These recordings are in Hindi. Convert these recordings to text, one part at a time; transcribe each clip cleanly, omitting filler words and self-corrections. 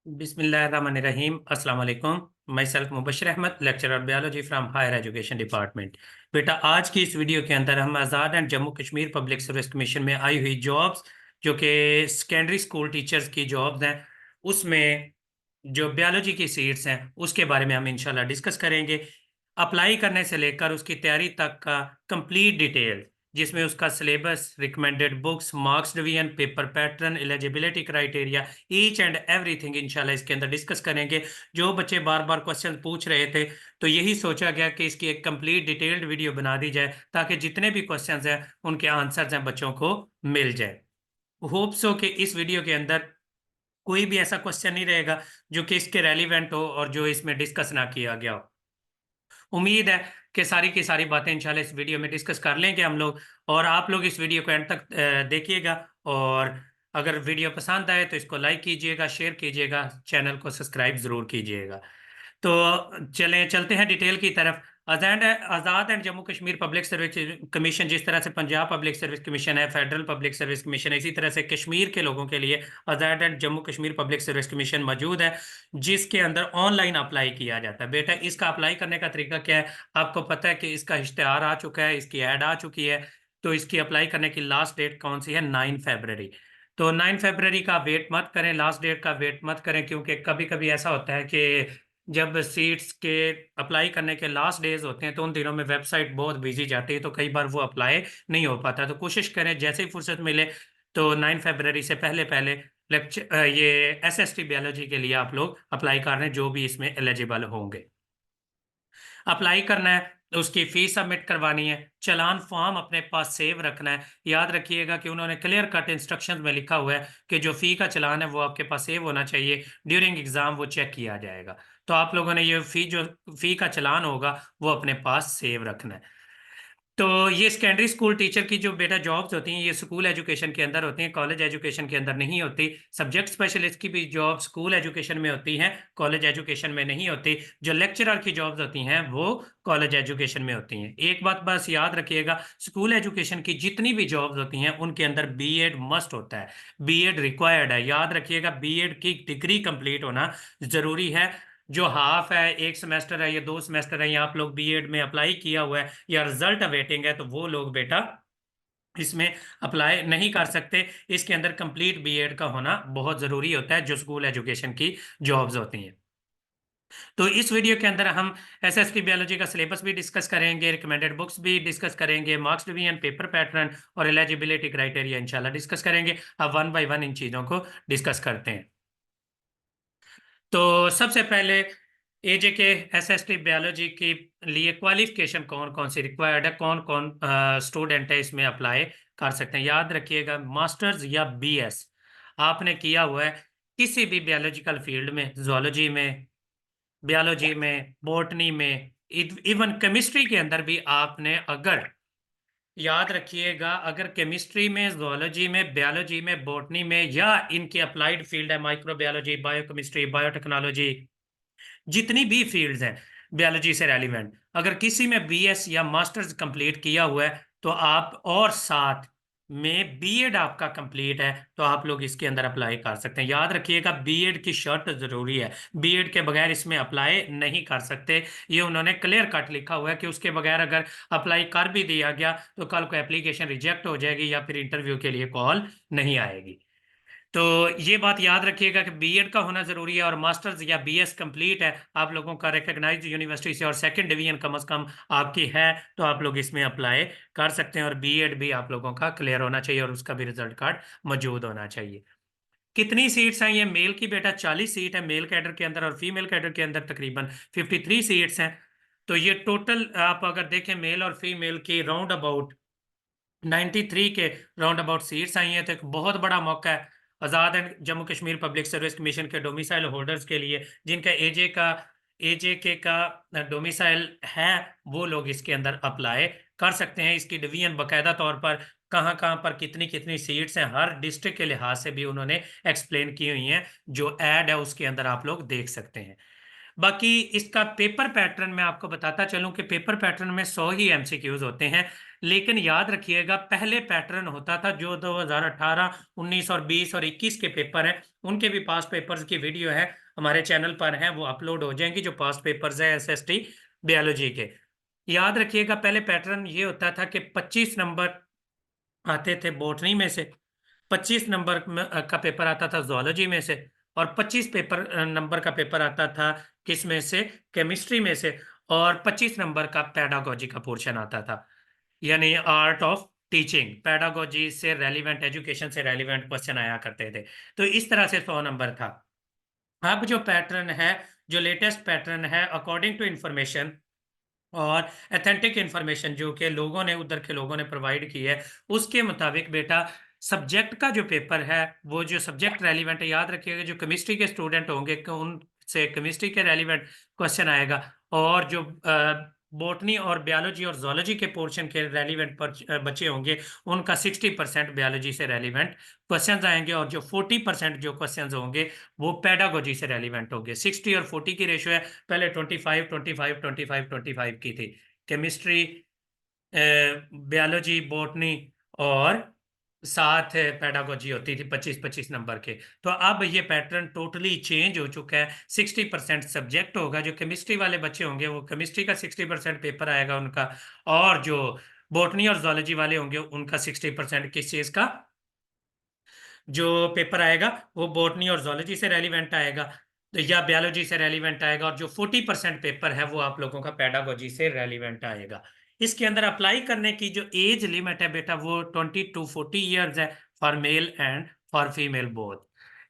बिस्मिल्लाहिर्रहमानिर्रहीम अस्सलाम वालेकुम। Myself Mubashar Ahmad, lecturer biology from higher education department. बेटा, आज की इस वीडियो के अंदर हम Azad and Jammu Kashmir public service commission में आई हुई जॉब्स, जो कि सेकेंडरी स्कूल टीचर्स की जॉब्स हैं, उसमें जो बायोलॉजी की सीट्स हैं उसके बारे में हम इंशाल्लाह डिस्कस करेंगे। अप्लाई करने से लेकर उसकी तैयारी तक का कंप्लीट डिटेल, जिसमें उसका syllabus, recommended books, marks division, paper pattern, eligibility criteria, each and everything इंशाल्लाह इसके अंदर डिस्कस करेंगे। जो बच्चे बार बार क्वेश्चन पूछ रहे थे, तो यही सोचा गया कि इसकी एक कंप्लीट डिटेल्ड वीडियो बना दी जाए, ताकि जितने भी क्वेश्चंस हैं उनके आंसर्स हैं बच्चों को मिल जाए। होप सो कि इस वीडियो के अंदर कोई भी ऐसा क्वेश्चन नहीं रहेगा जो कि इसके रेलिवेंट हो और जो इसमें डिस्कस ना किया गया हो। उम्मीद है कि सारी की सारी बातें इंशाल्लाह इस वीडियो में डिस्कस कर लेंगे हम लोग, और आप लोग इस वीडियो को एंड तक देखिएगा। और अगर वीडियो पसंद आए तो इसको लाइक कीजिएगा, शेयर कीजिएगा, चैनल को सब्सक्राइब जरूर कीजिएगा। तो चलते हैं डिटेल की तरफ। Azad and Jammu Kashmir public service commission, जिस तरह से पंजाब पब्लिक सर्विस कमीशन है, फेडरल पब्लिक सर्विस कमीशन है, इसी तरह से कश्मीर के लोगों के लिए Azad and Jammu Kashmir public service commission मौजूद है, जिसके अंदर ऑनलाइन अप्लाई किया जाता है। बेटा, इसका अप्लाई करने का तरीका क्या है? आपको पता है कि इसका इश्तेहार आ चुका है, इसकी ऐड आ चुकी है। तो इसकी अप्लाई करने की लास्ट डेट कौन सी है? 9 फरवरी। तो 9 फरवरी का वेट मत करें, लास्ट डेट का वेट मत करें, क्योंकि कभी कभी ऐसा होता है कि जब सीट्स के अप्लाई करने के लास्ट डेज होते हैं तो उन दिनों में वेबसाइट बहुत बिजी जाती है, तो कई बार वो अप्लाई नहीं हो पाता। तो कोशिश करें जैसे ही फुर्सत मिले तो 9 फरवरी से पहले पहले लेक्चर ये एसएसटी बायोलॉजी के लिए आप लोग अप्लाई कर रहे हैं, जो भी इसमें एलिजिबल होंगे। अप्लाई करना है, उसकी फीस सबमिट करवानी है, चालान फॉर्म अपने पास सेव रखना है। याद रखिएगा कि उन्होंने क्लियर कट इंस्ट्रक्शंस में लिखा हुआ है कि जो फी का चालान है वो आपके पास सेव होना चाहिए, ड्यूरिंग एग्जाम वो चेक किया जाएगा। तो आप लोगों ने ये फी का चालान होगा वो अपने पास सेव रखना है। तो ये सेकेंडरी स्कूल टीचर की जो बेटा जॉब्स होती हैं, ये स्कूल एजुकेशन के अंदर होती हैं, कॉलेज एजुकेशन के अंदर नहीं होती। सब्जेक्ट स्पेशलिस्ट की भी जॉब स्कूल एजुकेशन में होती हैं, कॉलेज एजुकेशन में नहीं होती। जो लेक्चरर की जॉब्स होती हैं वो कॉलेज एजुकेशन में होती हैं। एक बात बस याद रखिएगा, स्कूल एजुकेशन की जितनी भी जॉब्स होती हैं उनके अंदर बीएड मस्ट होता है, बीएड रिक्वायर्ड है। याद रखिएगा, बीएड की डिग्री कंप्लीट होना जरूरी है। जो हाफ है, एक सेमेस्टर है या 2 सेमेस्टर है, या आप लोग बीएड में अप्लाई किया हुआ है या रिजल्ट अवेटिंग है, तो वो लोग बेटा इसमें अप्लाई नहीं कर सकते। इसके अंदर कंप्लीट बीएड का होना बहुत जरूरी होता है, जो स्कूल एजुकेशन की जॉब्स होती हैं। तो इस वीडियो के अंदर हम एसएसटी बायोलॉजी का सिलेबस भी डिस्कस करेंगे, रिकमेंडेड बुक्स भी डिस्कस करेंगे, मार्क्स डिवीजन, पेपर पैटर्न और एलिजिबिलिटी क्राइटेरिया इंशाल्लाह डिस्कस करेंगे। अब वन बाय वन इन चीजों को डिस्कस करते हैं। तो सबसे पहले एजे के एसएसटी बायोलॉजी के लिए क्वालिफिकेशन कौन कौन सी रिक्वायर्ड है, कौन कौन स्टूडेंट है इसमें अप्लाई कर सकते हैं। याद रखिएगा, मास्टर्स या बीएस आपने किया हुआ है किसी भी बायोलॉजिकल फील्ड में, जूलॉजी में, बायोलॉजी में, बॉटनी में, इवन केमिस्ट्री के अंदर भी आपने अगर, याद रखिएगा, अगर केमिस्ट्री में, जूलॉजी में, बायोलॉजी में, बॉटनी में, या इनकी अप्लाइड फील्ड है माइक्रोबायोलॉजी, बायोकेमिस्ट्री, बायोटेक्नोलॉजी, जितनी भी फील्ड्स हैं बायोलॉजी से रेलिवेंट, अगर किसी में बीएस या मास्टर्स कंप्लीट किया हुआ है तो आप, और साथ में बीएड आपका कंप्लीट है, तो आप लोग इसके अंदर अप्लाई कर सकते हैं। याद रखिएगा, बीएड की शर्त जरूरी है, बीएड के बगैर इसमें अप्लाई नहीं कर सकते। ये उन्होंने क्लियर कट लिखा हुआ है कि उसके बगैर अगर अप्लाई कर भी दिया गया तो कल को एप्लीकेशन रिजेक्ट हो जाएगी या फिर इंटरव्यू के लिए कॉल नहीं आएगी। तो ये बात याद रखिएगा कि बीएड का होना जरूरी है, और मास्टर्स या बीएस कंप्लीट है आप लोगों का रिकग्नाइज्ड यूनिवर्सिटी से, और सेकंड डिवीजन कम से कम आपकी है, तो आप लोग इसमें अप्लाई कर सकते हैं। और बीएड भी आप लोगों का क्लियर होना चाहिए और उसका भी रिजल्ट कार्ड मौजूद होना चाहिए। कितनी सीट्स हैं? ये मेल की बेटा 40 सीट है मेल कैडर के अंदर, और फीमेल कैडर के अंदर तकरीबन 53 सीट्स हैं। तो ये टोटल आप अगर देखें मेल और फीमेल की राउंड अबाउट 93 के राउंड अबाउट सीट्स आई हैं। तो एक बहुत बड़ा मौका है Azad and Jammu Kashmir public service commission के डोमिसाइल होल्डर्स के लिए, जिनका एजे के का डोमिसाइल है, वो लोग इसके अंदर अप्लाई कर सकते हैं। इसकी डिवीजन बाकायदा तौर पर कहाँ कहाँ पर कितनी कितनी सीट्स हैं हर डिस्ट्रिक्ट के लिहाज से भी उन्होंने एक्सप्लेन की हुई हैं, जो ऐड है उसके अंदर आप लोग देख सकते हैं। बाकी इसका पेपर पैटर्न मैं आपको बताता चलूं कि पेपर पैटर्न में 100 ही एमसीक्यूज होते हैं। लेकिन याद रखिएगा पहले पैटर्न होता था जो 2018, 19 और 20 और 21 के पेपर हैं, उनके भी पास्ट पेपर्स की वीडियो है हमारे चैनल पर है, वो अपलोड हो जाएंगी, जो पास्ट पेपर्स है एसएसटी बायोलॉजी के। याद रखिएगा पहले पैटर्न ये होता था कि 25 नंबर आते थे बॉटनी में से, 25 नंबर का पेपर आता था जूलॉजी में से, और 25 नंबर का पेपर आता था किस में से, केमिस्ट्री में से, और 25 नंबर का पेडागोजी का पोर्शन आता था, यानी आर्ट ऑफ टीचिंग। पेडागोजी से रेलिवेंट, एजुकेशन से रेलिवेंट क्वेश्चन आया करते थे। तो इस तरह से 100 नंबर था। अब जो पैटर्न है, जो लेटेस्ट पैटर्न है, अकॉर्डिंग टू इंफॉर्मेशन और अथेंटिक इंफॉर्मेशन जो कि लोगों ने, उधर के लोगों ने प्रोवाइड की है, उसके मुताबिक बेटा सब्जेक्ट का जो पेपर है, वो जो सब्जेक्ट रेलिवेंट है, याद रखिएगा जो केमिस्ट्री के स्टूडेंट होंगे उनसे केमिस्ट्री के रेलिवेंट क्वेश्चन आएगा, और जो बॉटनी और बायोलॉजी और जोलॉजी के पोर्शन के रेलिवेंट बच्चे होंगे, उनका 60% बायोलॉजी से रेलिवेंट क्वेश्चंस आएंगे, और जो 40% जो क्वेश्चंस होंगे वो पेडागोजी से रेलिवेंट होंगे। 60 और 40 की रेशियो है, पहले 25 25 25 25 की थी, केमिस्ट्री, बायोलॉजी, बॉटनी, और साथ पेडागोजी होती थी 25 नंबर के। तो अब ये पैटर्न टोटली चेंज हो चुका है, 60% सब्जेक्ट होगा, जो केमिस्ट्री वाले बच्चे होंगे वो केमिस्ट्री का 60% पेपर आएगा उनका, और जो बॉटनी और जोलॉजी वाले होंगे उनका 60% किस चीज का जो पेपर आएगा, वो बॉटनी और जोलॉजी से रेलिवेंट आएगा, तो या बायोलॉजी से रेलिवेंट आएगा, और जो 40% पेपर है वो आप लोगों का पेडागोजी से रेलिवेंट आएगा। इसके अंदर अप्लाई करने की जो एज लिमिट है बेटा, वो 20 to 40 ईयर्स है, for male and for female both.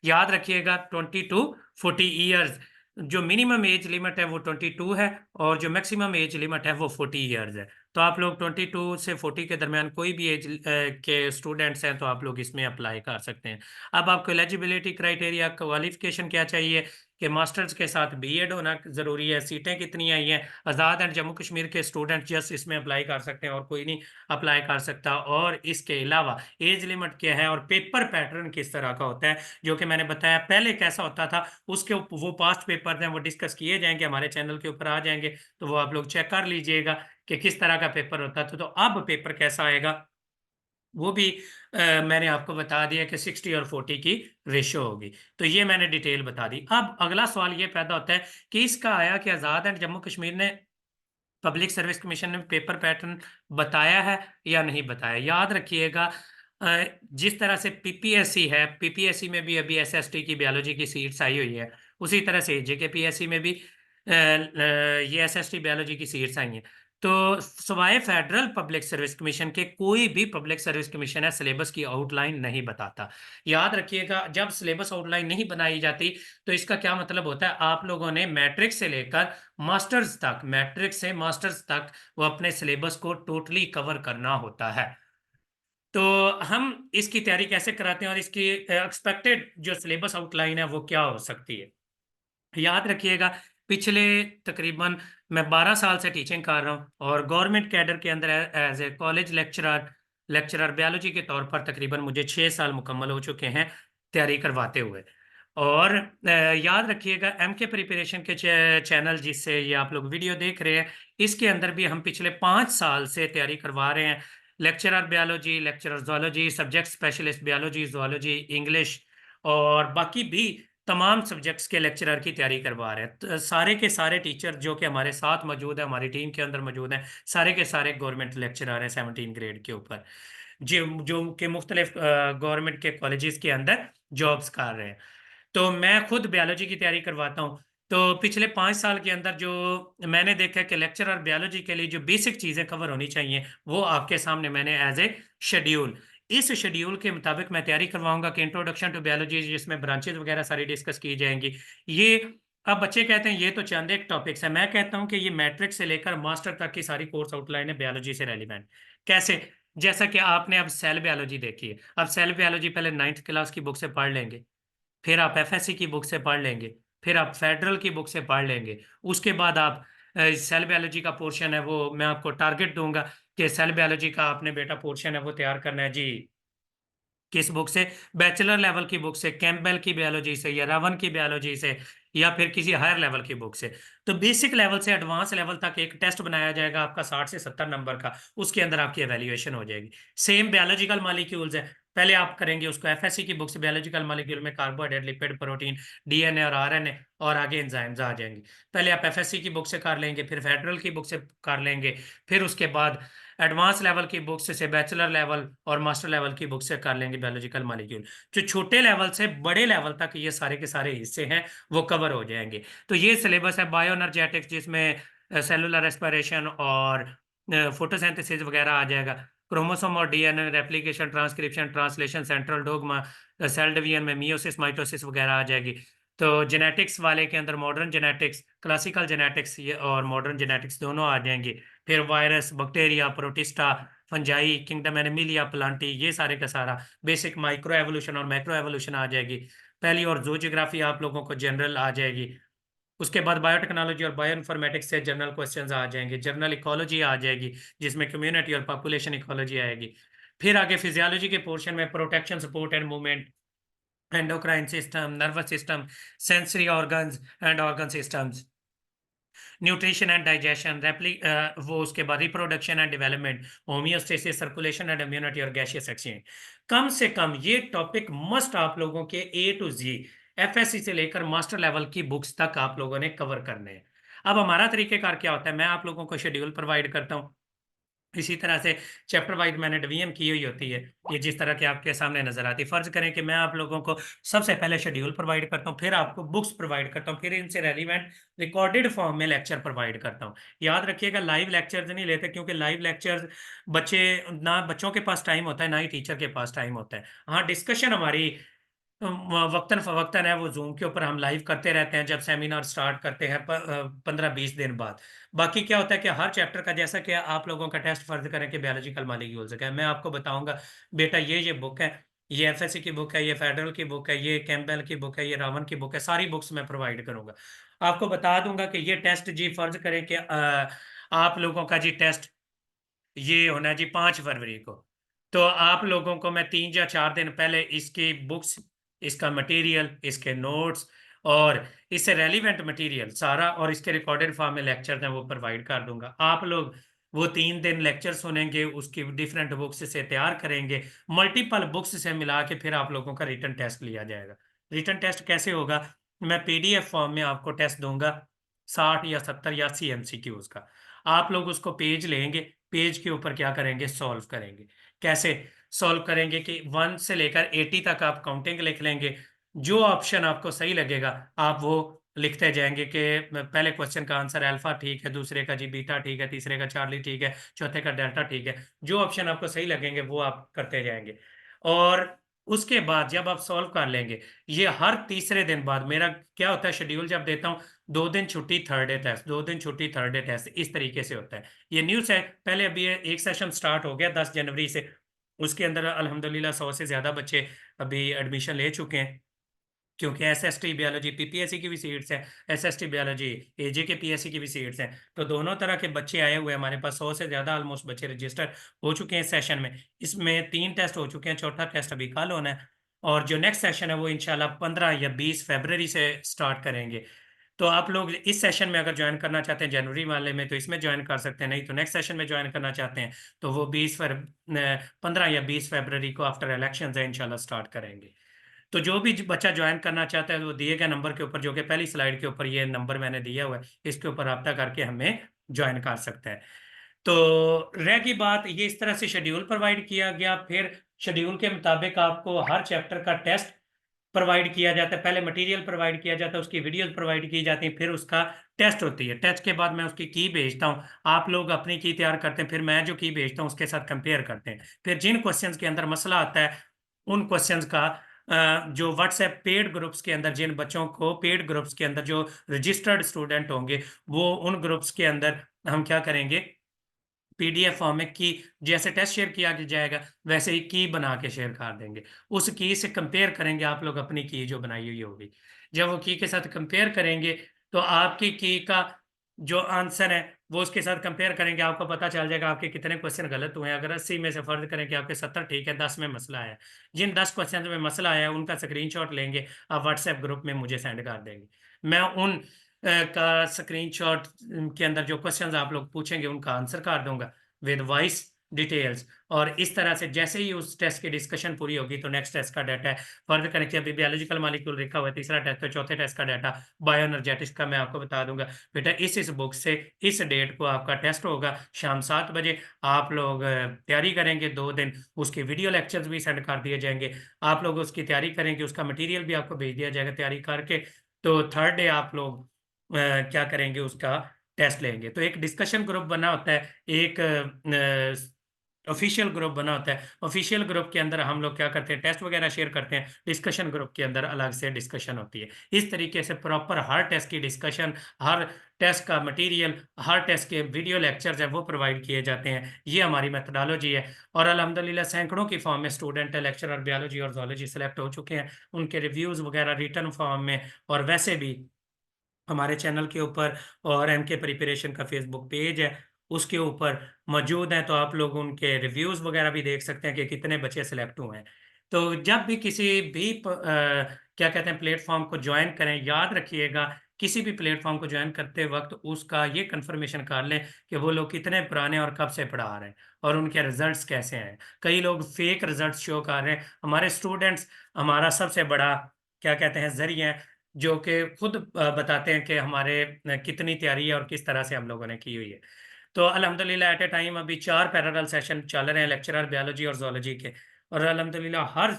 याद रखिएगा 20 to 40 ईयर्स, जो मिनिमम एज लिमिट है वो 22 है, और जो मैक्सिमम एज लिमिट है वो 40 ईयर्स है। तो आप लोग 22 से 40 के दरमियान कोई भी एज के स्टूडेंट्स हैं तो आप लोग इसमें अप्लाई कर सकते हैं। अब आपको एलिजिबिलिटी क्राइटेरिया, क्वालिफिकेशन क्या चाहिए कि मास्टर्स के साथ बीएड होना ज़रूरी है, सीटें कितनी आई हैं, आज़ाद एंड जम्मू कश्मीर के स्टूडेंट जस्ट इसमें अप्लाई कर सकते हैं और कोई नहीं अप्लाई कर सकता। और इसके अलावा एज लिमिट क्या है और पेपर पैटर्न किस तरह का होता है, जो कि मैंने बताया पहले कैसा होता था, उसके वो पास्ट पेपर हैं वो डिस्कस किए जाएंगे, हमारे चैनल के ऊपर आ जाएंगे, तो वो आप लोग चेक कर लीजिएगा कि किस तरह का पेपर होता था। तो अब पेपर कैसा आएगा वो भी मैंने आपको बता दिया कि 60 और 40 की रेशियो होगी। तो ये मैंने डिटेल बता दी। अब अगला सवाल ये पैदा होता है कि इसका आया कि आज़ाद एंड जम्मू कश्मीर ने, पब्लिक सर्विस कमीशन ने पेपर पैटर्न बताया है या नहीं बताया। याद रखिएगा जिस तरह से पीपीएससी है, पीपीएससी में भी अभी एसएसटी की बायोलॉजी की सीट्स आई हुई है, उसी तरह से जेकेपीएससी में भी ये एसएसटी बायोलॉजी की सीट्स आई हैं। तो सवाए फेडरल पब्लिक सर्विस कमीशन के कोई भी पब्लिक सर्विस कमीशन है सिलेबस की आउटलाइन नहीं बताता। याद रखिएगा जब सिलेबस आउटलाइन नहीं बनाई जाती तो इसका क्या मतलब होता है, आप लोगों ने मैट्रिक से लेकर मास्टर्स तक, मैट्रिक से मास्टर्स तक वो अपने सिलेबस को टोटली कवर करना होता है। तो हम इसकी तैयारी कैसे कराते हैं और इसकी एक्सपेक्टेड जो सिलेबस आउटलाइन है वो क्या हो सकती है। याद रखिएगा पिछले तकरीबन मैं 12 साल से टीचिंग कर रहा हूँ, और गवर्नमेंट कैडर के अंदर as a college lecturer biology के तौर पर तकरीबन मुझे 6 साल मुकम्मल हो चुके हैं तैयारी करवाते हुए। और याद रखिएगा एम के प्रिपरेशन के चैनल जिससे ये आप लोग वीडियो देख रहे हैं, इसके अंदर भी हम पिछले 5 साल से तैयारी करवा रहे हैं। Lecturer biology, lecturer zoology, subject specialist biology, zoology, English, और बाकी भी तमाम सब्जेक्ट्स के लेक्चरर की तैयारी करवा रहे हैं। तो सारे के सारे टीचर जो कि हमारे साथ मौजूद है, हमारी टीम के अंदर मौजूद हैं, सारे के सारे गवर्नमेंट लेक्चरर हैं 17 ग्रेड के ऊपर, जो जो कि मुख्तलिफ गवर्नमेंट के कॉलेजेस के अंदर जॉब्स कर रहे हैं। तो मैं खुद बायोलॉजी की तैयारी करवाता हूँ। तो पिछले 5 साल के अंदर जो मैंने देखा कि लेक्चर और बायोलॉजी के लिए जो बेसिक चीज़ें कवर होनी चाहिए वो आपके सामने मैंने एज ए शेड्यूल, इस शेड्यूल के मुताबिक मैं तैयारी करवाऊंगा कि इंट्रोडक्शन टू बायोलॉजी जिसमें ब्रांचेज वगैरह सारी डिस्कस की जाएंगी। ये अब बच्चे कहते हैं ये तो चंद एक टॉपिक्स है, मैं कहता हूँ कि ये मैट्रिक से लेकर मास्टर तक की सारी कोर्स आउटलाइन है बायोलॉजी से रेलिवेंट। कैसे? जैसा कि आपने अब सेल बायोलॉजी देखी है, अब सेल बायोलॉजी पहले 9th क्लास की बुक से पढ़ लेंगे, फिर आप एफएससी की बुक से पढ़ लेंगे, फिर आप फेडरल की बुक से पढ़ लेंगे, उसके बाद आप सेल बायोलॉजी का पोर्शन है वो मैं आपको टारगेट दूंगा कि सेल बायोलॉजी का आपने बेटा पोर्शन है वो तैयार करना है जी। किस बुक से? बैचलर लेवल की बुक से, कैंपबेल की बायोलॉजी से, या रावन की बायोलॉजी से, या फिर किसी हायर लेवल की बुक से। तो बेसिक लेवल से एडवांस लेवल तक एक टेस्ट बनाया जाएगा आपका 60 से 70 नंबर का, उसके अंदर आपकी एवेल्युएशन हो जाएगी। सेम बायोलॉजिकल मॉलिक्यूल्स है, पहले आप करेंगे उसको एफएससी की बुक से, बायोलॉजिकल मॉलिक्यूल में कार्बोहाइड्रेट, लिपिड, प्रोटीन, डीएनए और आरएनए, और आगे एंजाइम्स आ जाएंगे। पहले आप एफएससी की बुक से कर लेंगे, फिर फेडरल की बुक से कर लेंगे, फिर उसके बाद एडवांस लेवल की बुक्स से, बैचलर लेवल और मास्टर लेवल की बुक से कर लेंगे बायोलॉजिकल मॉलिक्यूल। जो छोटे लेवल से बड़े लेवल तक ये सारे के सारे हिस्से हैं वो कवर हो जाएंगे। तो ये सिलेबस है बायोएनर्जेटिक्स, जिसमें सेलुलर रेस्पिरेशन और फोटोसिंथेसिस वगैरह आ जाएगा। क्रोमोसोम और DNA replication, transcription, translation, central dogma, cell division में मियोसिस, माइटोसिस वगैरह आ जाएगी। तो जेनेटिक्स वाले के अंदर मॉडर्न जेनेटिक्स, क्लासिकल जेनेटिक्स और मॉडर्न जेनेटिक्स दोनों आ जाएंगे। फिर virus, bacteria, protista, fungi, kingdom animalia, plantae, ये सारे का सारा बेसिक माइक्रो एवोल्यूशन और मैक्रो एवोल्यूशन आ जाएगी। पहली और जूलॉजी आप लोगों को जनरल आ जाएगी। उसके बाद बायोटेक्नोलॉजी और बायो इन्फॉर्मेटिक्स से जनरल क्वेश्चंस आ जाएंगे। जनरल इकोलॉजी आ जाएगी, जिसमें कम्युनिटी और पॉपुलेशन इकोलॉजी आएगी। फिर आगे फिजियोलॉजी के पोर्शन में protection, support and movement, endocrine system, nervous system, sensory organs and organ systems, nutrition and digestion, वो उसके बाद reproduction and development, homeostasis, circulation and immunity और गैसियस एक्सचेंज। कम से कम ये टॉपिक मस्ट आप लोगों के ए टू जी, एफएससी से लेकर मास्टर लेवल की बुक्स तक आप लोगों ने कवर करने हैं। अब हमारा तरीकेकार क्या होता है, मैं आप लोगों को शेड्यूल प्रोवाइड करता हूँ, इसी तरह से चैप्टर वाइज मैंने डिवीजन की हुई होती है। ये जिस तरह के आपके सामने नजर आती है, फर्ज करें कि मैं आप लोगों को सबसे पहले शेड्यूल प्रोवाइड करता हूँ, फिर आपको बुक्स प्रोवाइड करता हूँ, फिर इनसे रेलिवेंट रिकॉर्डेड फॉर्म में लेक्चर प्रोवाइड करता हूँ। याद रखिएगा लाइव लेक्चर्स नहीं लेते, क्योंकि लाइव लेक्चर्स बच्चे, ना बच्चों के पास टाइम होता है, ना ही टीचर के पास टाइम होता है। हाँ, डिस्कशन हमारी वक्तन फवक्तन है, वो जूम के ऊपर हम लाइव करते रहते हैं जब सेमिनार स्टार्ट करते हैं 15-20 दिन बाद। बाकी क्या होता है कि हर चैप्टर का, जैसा कि आप लोगों का टेस्ट फर्ज करें कि बायोलॉजिकल मॉलिक्यूल्स का है, मैं आपको बताऊंगा बेटा ये बुक है, ये एफएससी की बुक है, ये फेडरल की बुक है, ये कैंपबेल की बुक है, ये रावन की बुक है, सारी बुक्स मैं प्रोवाइड करूंगा। आपको बता दूंगा कि ये टेस्ट जी, फर्ज करें कि आप लोगों का जी टेस्ट ये होना है जी 5 फरवरी को। तो आप लोगों को मैं 3 या 4 दिन पहले इसकी बुक्स, इसका मटेरियल, इसके नोट्स और इससे रेलिवेंट मटेरियल सारा, और इसके रिकॉर्डेड फॉर्म में लेक्चर हैं वो प्रोवाइड कर दूंगा। आप लोग वो 3 दिन लेक्चर सुनेंगे, उसकी डिफरेंट बुक्स से तैयार करेंगे, मल्टीपल बुक्स से मिला के फिर आप लोगों का रिटन टेस्ट लिया जाएगा। रिटन टेस्ट कैसे होगा? मैं पीडीएफ फॉर्म में आपको टेस्ट दूंगा, 60 या 70 या 80 MCQs का। आप लोग उसको पेज लेंगे, पेज के ऊपर क्या करेंगे, सॉल्व करेंगे। कैसे सॉल्व करेंगे कि 1 से लेकर 80 तक आप काउंटिंग लिख लेंगे। जो ऑप्शन आपको सही लगेगा आप वो लिखते जाएंगे कि पहले क्वेश्चन का आंसर अल्फा ठीक है, दूसरे का जी बीटा ठीक है, तीसरे का चार्ली ठीक है, चौथे का डेल्टा ठीक है। जो ऑप्शन आपको सही लगेंगे वो आप करते जाएंगे। और उसके बाद जब आप सॉल्व कर लेंगे, ये हर तीसरे दिन बाद मेरा क्या होता है, शेड्यूल जब देता हूँ, 2 दिन छुट्टी थर्ड डे टेस्ट, 2 दिन छुट्टी थर्ड डे टेस्ट, इस तरीके से होता है। ये न्यूज़ है, पहले अभी एक सेशन स्टार्ट हो गया 10 जनवरी से, उसके अंदर अल्हम्दुलिल्लाह 100 से ज़्यादा बच्चे अभी एडमिशन ले चुके हैं, क्योंकि एसएसटी बायोलॉजी पीपीएससी की भी सीट्स हैं, एसएसटी बायोलॉजी एजे के पीएससी की भी सीट्स हैं। तो दोनों तरह के बच्चे आए हुए हैं हमारे पास, 100 से ज़्यादा ऑलमोस्ट बच्चे रजिस्टर हो चुके हैं इस सेशन में। इसमें 3 टेस्ट हो चुके हैं, चौथा टेस्ट अभी कल होना है। और जो नेक्स्ट सेशन है वो इंशाल्लाह 15 या 20 फरवरी से स्टार्ट करेंगे। तो आप लोग इस सेशन में अगर ज्वाइन करना चाहते हैं जनवरी वाले में, तो इसमें ज्वाइन कर सकते हैं, नहीं तो नेक्स्ट सेशन में ज्वाइन करना चाहते हैं तो वो 15 या 20 फरवरी को आफ्टर इलेक्शन है इंशाल्लाह स्टार्ट करेंगे। तो जो भी बच्चा ज्वाइन करना चाहता है वो दिए गए नंबर के ऊपर, जो कि पहली स्लाइड के ऊपर ये नंबर मैंने दिया हुआ है, इसके ऊपर रब्ता करके हमें ज्वाइन कर सकता है। तो रह की बात, ये इस तरह से शेड्यूल प्रोवाइड किया गया। फिर शेड्यूल के मुताबिक आपको हर चैप्टर का टेस्ट प्रोवाइड किया जाता है, पहले मटेरियल प्रोवाइड किया जाता है, उसकी वीडियोस प्रोवाइड की जाती हैं, फिर उसका टेस्ट होती है। टेस्ट के बाद मैं उसकी की भेजता हूँ, आप लोग अपनी की तैयार करते हैं, फिर मैं जो की भेजता हूँ उसके साथ कंपेयर करते हैं। फिर जिन क्वेश्चंस के अंदर मसला आता है उन क्वेश्चंस का जो व्हाट्सएप पेड ग्रुप्स के अंदर, जिन बच्चों को पेड ग्रुप्स के अंदर जो रजिस्टर्ड स्टूडेंट होंगे, वो उन ग्रुप्स के अंदर हम क्या करेंगे, पीडीएफ फॉर्म में की, जैसे टेस्ट शेयर किया जाएगा वैसे ही की बना के शेयर कर देंगे। उस की से कंपेयर करेंगे आप लोग अपनी की जो बनाई हुई होगी। जब वो की के साथ कंपेयर करेंगे तो आपकी की का जो आंसर है वो उसके साथ कंपेयर करेंगे, आपको पता चल जाएगा आपके कितने क्वेश्चन गलत हुए हैं। अगर 80 में से फर्ज करें कि आपके 70 ठीक है, 10 में मसला है, जिन 10 क्वेश्चन में मसला है उनका स्क्रीनशॉट लेंगे, आप व्हाट्सएप ग्रुप में मुझे सेंड कर देंगे। मैं उन का स्क्रीनशॉट के अंदर जो क्वेश्चंस आप लोग पूछेंगे उनका आंसर कर दूंगा विद वॉइस डिटेल्स। और इस तरह से जैसे ही उस टेस्ट की डिस्कशन पूरी होगी तो नेक्स्ट टेस्ट का डाटा है, फर्दर करें कि अभी बायोलॉजिकल मॉलिक्यूल लिखा हुआ है, तीसरा टेस्ट, तो चौथे टेस्ट का डाटा बायोएनर्जेटिक्स का मैं आपको बता दूंगा। बेटा इस बुक से इस डेट को आपका टेस्ट होगा शाम 7 बजे। आप लोग तैयारी करेंगे 2 दिन, उसके वीडियो लेक्चर्स भी सेंड कर दिए जाएंगे, आप लोग उसकी तैयारी करेंगे, उसका मटेरियल भी आपको भेज दिया जाएगा तैयारी करके। तो थर्ड डे आप लोग क्या करेंगे, उसका टेस्ट लेंगे। तो एक डिस्कशन ग्रुप बना होता है, एक ऑफिशियल ग्रुप बना होता है। ऑफिशियल ग्रुप के अंदर हम लोग क्या करते हैं, टेस्ट वगैरह शेयर करते हैं, डिस्कशन ग्रुप के अंदर अलग से डिस्कशन होती है। इस तरीके से प्रॉपर हर टेस्ट की डिस्कशन, हर टेस्ट का मटेरियल, हर टेस्ट के वीडियो लेक्चर्स हैं वो प्रोवाइड किए जाते हैं। ये हमारी मेथडोलॉजी है। और अल्हम्दुलिल्लाह सैकड़ों की फॉर्म में स्टूडेंट लेक्चरर बायोलॉजी और जोलॉजी सेलेक्ट हो चुके हैं, उनके रिव्यूज़ वगैरह रिटर्न फॉर्म में। और वैसे भी हमारे चैनल के ऊपर और एम के प्रिपरेशन का फेसबुक पेज है, उसके ऊपर मौजूद हैं, तो आप लोग उनके रिव्यूज़ वगैरह भी देख सकते हैं कि कितने बच्चे सेलेक्ट हुए हैं। तो जब भी किसी भी क्या कहते हैं प्लेटफॉर्म को ज्वाइन करें, याद रखिएगा किसी भी प्लेटफॉर्म को ज्वाइन करते वक्त उसका ये कंफर्मेशन कर लें कि वो लोग कितने पुराने और कब से पढ़ा रहे हैं और उनके रिजल्ट्स कैसे हैं। कई लोग फेक रिजल्ट्स शो कर रहे हैं। हमारे स्टूडेंट्स हमारा सबसे बड़ा क्या कहते हैं जरिए हैं, जो कि खुद बताते हैं कि हमारे कितनी तैयारी है और किस तरह से हम लोगों ने की हुई है। तो अल्हम्दुलिल्लाह एट ए टाइम अभी 4 पैरेलल सेशन चल रहे हैं लेक्चरर बायोलॉजी और जोलॉजी के। और अल्हम्दुलिल्लाह हर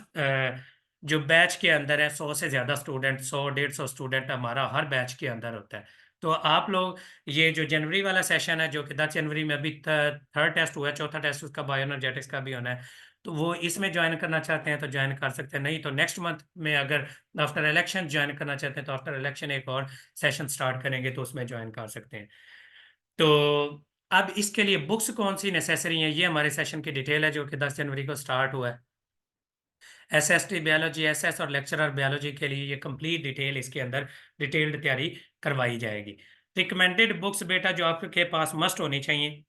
जो बैच के अंदर है 100 से ज़्यादा स्टूडेंट, 100-150 स्टूडेंट हमारा हर बैच के अंदर होता है। तो आप लोग ये जो जनवरी वाला सेशन है जो कि 10 जनवरी में अभी थर्ड टेस्ट हुआ है, चौथा टेस्ट उसका बायोएनर्जेटिक्स का भी होना है, तो वो इसमें ज्वाइन करना चाहते हैं तो ज्वाइन कर सकते हैं, नहीं तो नेक्स्ट मंथ में अगर आफ्टर इलेक्शन ज्वाइन करना चाहते हैं तो आफ्टर इलेक्शन एक और सेशन स्टार्ट करेंगे तो उसमें ज्वाइन कर सकते हैं। तो अब इसके लिए बुक्स कौन सी नेसेसरी हैं, ये हमारे सेशन की डिटेल है जो कि 10 जनवरी को स्टार्ट हुआ है। एसएसटी बायोलॉजी, एसएस और लेक्चरर बायोलॉजी के लिए ये कंप्लीट डिटेल इसके अंदर डिटेल्ड तैयारी करवाई जाएगी। रिकमेंडेड बुक्स बेटा जो आपके पास मस्ट होनी चाहिए,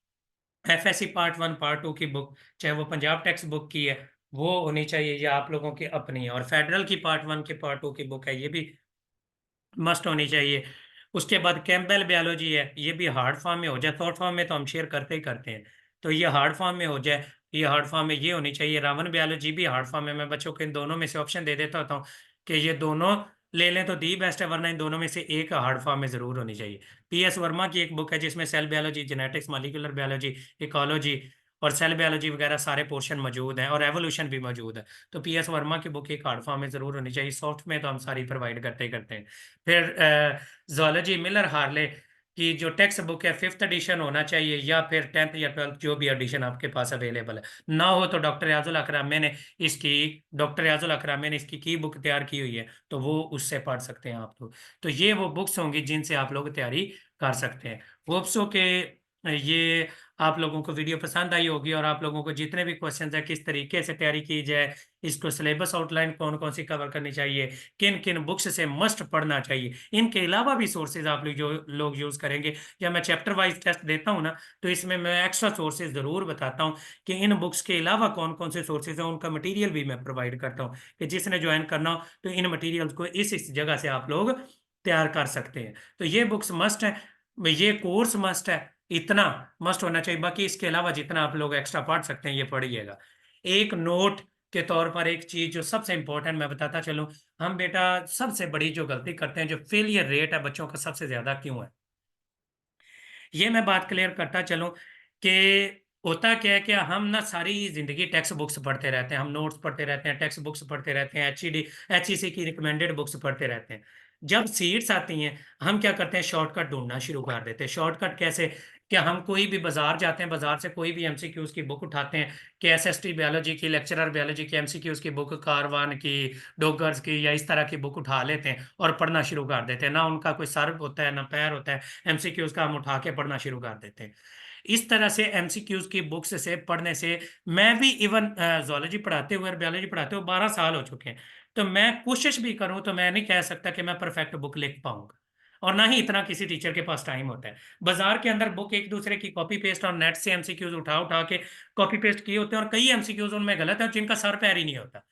एफएससी पार्ट 1 पार्ट 2 की बुक, चाहे वो पंजाब टेक्स्ट बुक की है वो होनी चाहिए, या आप लोगों की अपनी है। और फेडरल की पार्ट 1 की पार्ट 2 की बुक है, ये भी मस्ट होनी चाहिए। उसके बाद कैम्पबेल बायोलॉजी है, ये भी हार्ड फॉर्म में हो जाए, शॉर्ट फॉर्म में तो हम शेयर करते ही करते हैं, तो ये हार्ड फॉर्म में हो जाए, ये हार्ड फॉर्म में ये होनी चाहिए। रावण बायोलॉजी भी हार्ड फॉर्म में, मैं बच्चों को इन दोनों में से ऑप्शन दे देता होता हूँ कि ये दोनों ले लें तो दी बेस्ट है, वरना इन दोनों में से एक हार्ड फॉर्म में जरूर होनी चाहिए। पीएस वर्मा की एक बुक है जिसमें cell biology, genetics, molecular biology, ecology और सेल बायोलॉजी वगैरह सारे पोर्शन मौजूद हैं, और एवोल्यूशन भी मौजूद है। तो पीएस वर्मा की बुक एक हार्ड फॉर्म में जरूर होनी चाहिए, सॉफ्ट में तो हम सारी प्रोवाइड करते ही करते हैं। फिर जोलॉजी मिलर हार्ले की जो टेक्स्ट बुक है 5th एडिशन होना चाहिए, या फिर 10th या 12th जो भी एडिशन आपके पास अवेलेबल है। ना हो तो डॉक्टर याजुल अकरामी ने इसकी की बुक तैयार की हुई है, तो वो उससे पढ़ सकते हैं आप लोग। तो ये वो बुक्स होंगी जिनसे आप लोग तैयारी कर सकते हैं। होप्स हो के ये आप लोगों को वीडियो पसंद आई होगी, और आप लोगों को जितने भी क्वेश्चंस है किस तरीके से तैयारी की जाए, इसको सिलेबस आउटलाइन कौन कौन सी कवर करनी चाहिए, किन किन बुक्स से मस्ट पढ़ना चाहिए, इनके अलावा भी सोर्सेज आप लोग जो लोग यूज करेंगे, या मैं चैप्टर वाइज टेस्ट देता हूँ ना तो इसमें मैं एक्स्ट्रा सोर्सेज जरूर बताता हूँ कि इन बुक्स के अलावा कौन कौन से सोर्सेज हैं, उनका मटेरियल भी मैं प्रोवाइड करता हूँ कि जिसने ज्वाइन करना हो तो इन मटीरियल को इस जगह से आप लोग तैयार कर सकते हैं। तो ये बुक्स मस्ट है, ये कोर्स मस्ट है, इतना मस्ट होना चाहिए। बाकी इसके अलावा जितना आप लोग एक्स्ट्रा पढ़ सकते हैं ये पढ़िएगा। एक नोट के तौर पर एक चीज जो सबसे इंपॉर्टेंट मैं बताता चलूं, हम बेटा सबसे बड़ी जो गलती करते हैं, जो फेलियर रेट है बच्चों का सबसे ज्यादा क्यों है, ये मैं बात क्लियर करता चलूं कि होता क्या है कि हम ना सारी जिंदगी टेक्स्ट बुक्स पढ़ते रहते हैं, हम नोट्स पढ़ते रहते हैं, टेक्स्ट बुक्स पढ़ते रहते हैं, एचईसी की रिकमेंडेड बुक्स पढ़ते रहते हैं। जब सीट्स आती हैं हम क्या करते हैं, शॉर्टकट ढूंढना शुरू कर देते हैं। शॉर्टकट कैसे, कि हम कोई भी बाजार जाते हैं, बाजार से कोई भी एमसीक्यूज की बुक उठाते हैं, कि एसएसटी बायोलॉजी की, लेक्चरर बायोलॉजी की एमसीक्यूज की बुक, कारवान की, डॉगर्स की, या इस तरह की बुक उठा लेते हैं और पढ़ना शुरू कर देते हैं। ना उनका कोई सर होता है ना पैर होता है, एमसीक्यूज का हम उठा के पढ़ना शुरू कर देते हैं। इस तरह से एमसीक्यूज की बुक्स से पढ़ने से, मैं भी इवन जोलॉजी पढ़ाते हुए और बायोलॉजी पढ़ाते हुए 12 साल हो चुके हैं, तो मैं कोशिश भी करूं तो मैं नहीं कह सकता कि मैं परफेक्ट बुक लिख पाऊंगा। और ना ही इतना किसी टीचर के पास टाइम होता है। बाजार के अंदर बुक एक दूसरे की कॉपी पेस्ट और नेट से एमसीक्यूज उठा उठा के कॉपी पेस्ट किए होते हैं, और कई एमसीक्यूज उनमें गलत है जिनका सर पैर ही नहीं होता।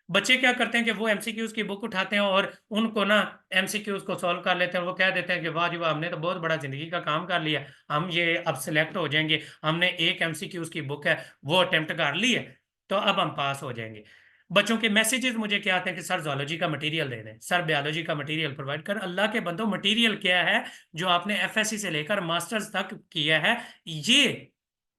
बच्चे क्या करते हैं कि वो एमसीक्यूज की बुक उठाते हैं और उनको ना एमसीक्यूज को सॉल्व कर लेते हैं, वो कह देते हैं कि वाह जी वाह, हमने तो बहुत बड़ा जिंदगी का काम कर लिया, हम ये अब सिलेक्ट हो जाएंगे, हमने एक एमसीक्यूज की बुक है वो अटेम्प्ट कर ली है, तो अब हम पास हो जाएंगे। बच्चों के मैसेजेस मुझे क्या आते हैं कि सर जोलॉजी का मटेरियल दे दें, सर बायोलॉजी का मटेरियल प्रोवाइड कर। अल्लाह के बंदो, मटेरियल क्या है? जो आपने एफएससी से लेकर मास्टर्स तक किया है, ये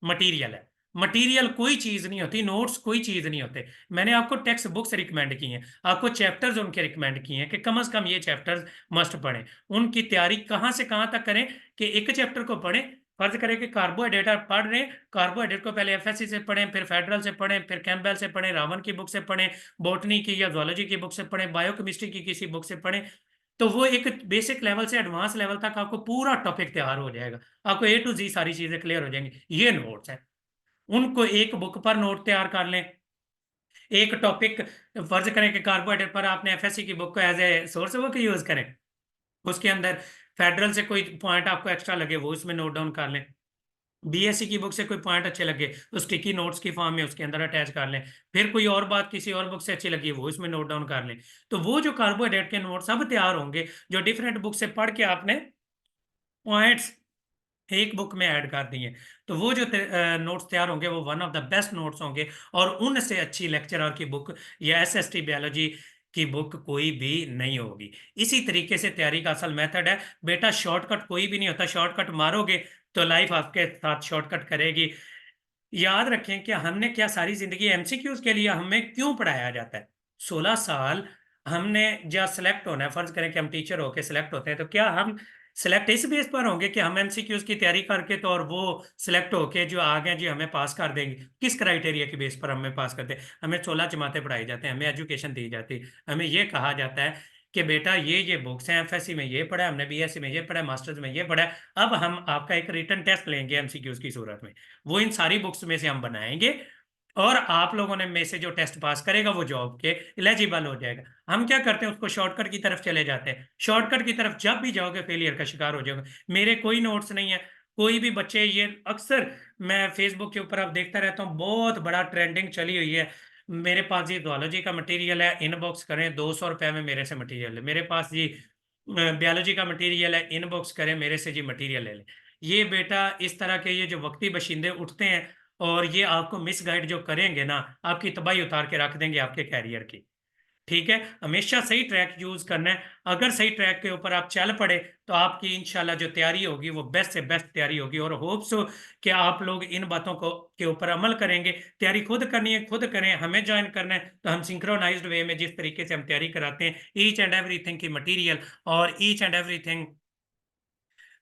मटेरियल है। मटेरियल कोई चीज नहीं होती, नोट्स कोई चीज नहीं होते। मैंने आपको टेक्स्ट बुक्स रिकमेंड की हैं, आपको चैप्टर्स उनके रिकमेंड किए हैं कि कम से कम ये चैप्टर्स मस्ट पढ़ें। उनकी तैयारी कहाँ से कहाँ तक करें कि एक चैप्टर को पढ़ें, फर्ज करें कि कार्बोहाइड्रेट आप पढ़ रहे हैं, कार्बोहाइड्रेट को पहले एफएससी से पढ़ें, फिर फेडरल से पढ़ें, फिर कैम्पबेल से पढ़ें, रावण की बुक से पढ़ें, बॉटनी की या जूलॉजी की बुक से पढ़ें, बायोकेमिस्ट्री की किसी बुक से पढ़ें, तो वो एक बेसिक लेवल से एडवांस लेवल तक आपको पूरा टॉपिक तैयार हो जाएगा। आपको ए टू जी सारी चीजें क्लियर हो जाएंगी। ये नोट्स हैं, उनको एक बुक पर नोट तैयार कर लें। एक टॉपिक फर्ज करें कि कार्बोहाइड्रेट पर आपने एफएससी की बुक को as a source book use करें, उसके अंदर फेडरल से कोई पॉइंट आपको एक्स्ट्रा लगे वो इसमें नोट डाउन कर लें, बीएससी की बुक से कोई पॉइंट अच्छे लगे तो स्टिकी नोट्स की फॉर्म में उसके अंदर अटैच कर लें, फिर कोई और बात किसी और बुक से अच्छी लगी वो इसमें नोट डाउन कर लें। तो वो जो कार्बोहाइड्रेट के नोट सब तैयार होंगे, जो डिफरेंट बुक से पढ़ के आपने पॉइंट्स एक बुक में ऐड कर दिए, तो वो जो नोट्स तैयार होंगे वो one of the best notes होंगे, और उनसे अच्छी लेक्चरर की बुक या एसएसटी बायोलॉजी की बुक कोई भी नहीं होगी। इसी तरीके से तैयारी का असल मेथड है बेटा, शॉर्टकट कोई भी नहीं होता। शॉर्टकट मारोगे तो लाइफ आपके साथ शॉर्टकट करेगी। याद रखें कि हमने क्या सारी जिंदगी एमसीक्यूज के लिए हमें क्यों पढ़ाया जाता है? 16 साल हमने जब सेलेक्ट होना है, फर्ज करें कि हम टीचर होके सेलेक्ट होते हैं, तो क्या हम सिलेक्ट इस बेस पर होंगे कि हम एमसीक्यूज की तैयारी करके तो और वो सिलेक्ट होके जो आ गए जी हमें पास कर देंगे? किस क्राइटेरिया के बेस पर हमें पास करते हैं? हमें 16 जमातें पढ़ाई जाती हैं, हमें एजुकेशन दी जाती है, हमें ये कहा जाता है कि बेटा ये बुक्स हैं, एफएससी में ये पढ़ा है हमने, बीएससी में ये पढ़ा है, मास्टर्स में ये पढ़ा है, अब हम आपका एक रिटन टेस्ट लेंगे एमसीक्यूज की सूरत में, वो इन सारी बुक्स में से हम बनाएंगे, और आप लोगों ने में से जो टेस्ट पास करेगा वो जॉब के एलिजिबल हो जाएगा। हम क्या करते हैं, उसको शॉर्टकट की तरफ चले जाते हैं। शॉर्टकट की तरफ जब भी जाओगे फेलियर का शिकार हो जाओगे। मेरे कोई नोट्स नहीं है, कोई भी बच्चे, ये अक्सर मैं फेसबुक के ऊपर अब देखता रहता हूँ, बहुत बड़ा ट्रेंडिंग चली हुई है, मेरे पास ये जूलॉजी का मटेरियल है, इनबॉक्स करें, 200 रुपये में मेरे से मटेरियल है, मेरे पास जी बायोलॉजी का मटेरियल है, इनबॉक्स करें मेरे से जी मटेरियल ले लें। ये बेटा इस तरह के ये जो वक्ती बशिंदे उठते हैं और ये आपको मिस गाइड जो करेंगे ना, आपकी तबाही उतार के रख देंगे आपके कैरियर की। ठीक है, हमेशा सही ट्रैक यूज करना है। अगर सही ट्रैक के ऊपर आप चल पड़े तो आपकी इंशाल्लाह जो तैयारी होगी वो बेस्ट से बेस्ट तैयारी होगी, और होप्स हो कि आप लोग इन बातों को के ऊपर अमल करेंगे। तैयारी खुद करनी है, खुद करें। हमें ज्वाइन करना है तो हम सिंक्रोनाइज्ड वे में जिस तरीके से हम तैयारी कराते हैं, ईच एंड एवरीथिंग की मटीरियल और ईच एंड एवरीथिंग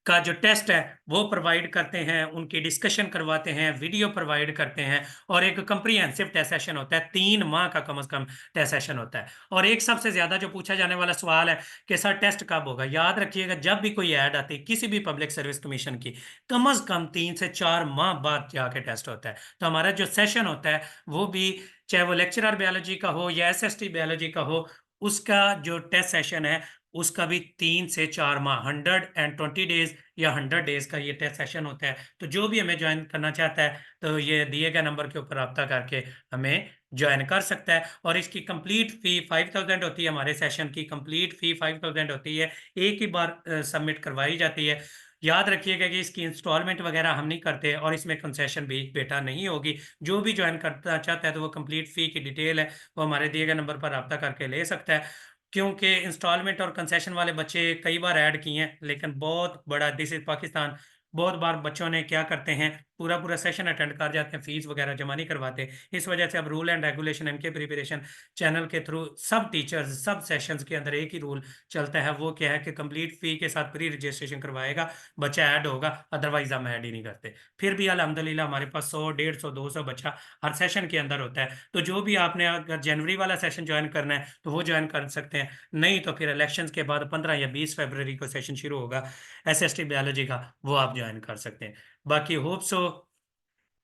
का जो टेस्ट है वो प्रोवाइड करते हैं, उनकी डिस्कशन करवाते हैं, वीडियो प्रोवाइड करते हैं, और एक कंप्रीहेंसिव टेस्ट सेशन होता है, 3 माह का कम से कम टेस्ट सेशन होता है। और एक सबसे ज्यादा जो पूछा जाने वाला सवाल है कि सर टेस्ट कब होगा, याद रखिएगा जब भी कोई ऐड आती है किसी भी पब्लिक सर्विस कमीशन की, कम से कम 3 से 4 माह बाद जाके टेस्ट होता है। तो हमारा जो सेशन होता है वो भी, चाहे वो लेक्चरर बायोलॉजी का हो या एसएसटी बायोलॉजी का हो, उसका जो टेस्ट सेशन है उसका भी 3 से 4 माह, 120 डेज या 100 डेज का ये टेस्ट सेशन होता है। तो जो भी हमें ज्वाइन करना चाहता है तो ये दिए गए नंबर के ऊपर रब्ता करके हमें ज्वाइन कर सकता है। और इसकी कंप्लीट फी 5000 होती है, हमारे सेशन की कंप्लीट फी 5000 होती है, एक ही बार सबमिट करवाई जाती है। याद रखिएगा कि इसकी इंस्टॉलमेंट वगैरह हम नहीं करते, और इसमें कंसेशन भी बेटा नहीं होगी। जो भी ज्वाइन करना चाहता है तो वो कंप्लीट फी की डिटेल है वो हमारे दिए गए नंबर पर रब्ता करके ले सकता है। क्योंकि इंस्टॉलमेंट और कंसेशन वाले बच्चे कई बार ऐड किए हैं, लेकिन बहुत बड़ा, दिस इज पाकिस्तान, बहुत बार बच्चों ने क्या करते हैं, पूरा पूरा सेशन अटेंड कर जाते हैं, फीस वगैरह जमा नहीं करवाते। इस वजह से अब रूल एंड रेगुलेशन इनके प्रिपरेशन चैनल के थ्रू सब टीचर्स सब सेशंस के अंदर एक ही रूल चलता है, वो क्या है कि कंप्लीट फी के साथ प्री रजिस्ट्रेशन करवाएगा बच्चा ऐड होगा, अदरवाइज हम ऐड ही नहीं करते। फिर भी अल्हम्दुलिल्लाह हमारे पास 100 150 200 बच्चा हर सेशन के अंदर होता है। तो जो भी आपने अगर जनवरी वाला सेशन ज्वाइन करना है तो वो ज्वाइन कर सकते हैं, नहीं तो फिर इलेक्शंस के बाद 15 या 20 फरवरी को सेशन शुरू होगा एसएसटी बायोलॉजी का, वो आप ज्वाइन कर सकते हैं। बाकी होप सो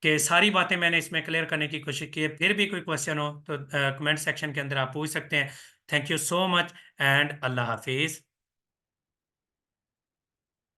कि सारी बातें मैंने इसमें क्लियर करने की कोशिश की है। फिर भी कोई क्वेश्चन हो तो कमेंट सेक्शन के अंदर आप पूछ सकते हैं। Thank you so much and Allah Hafiz.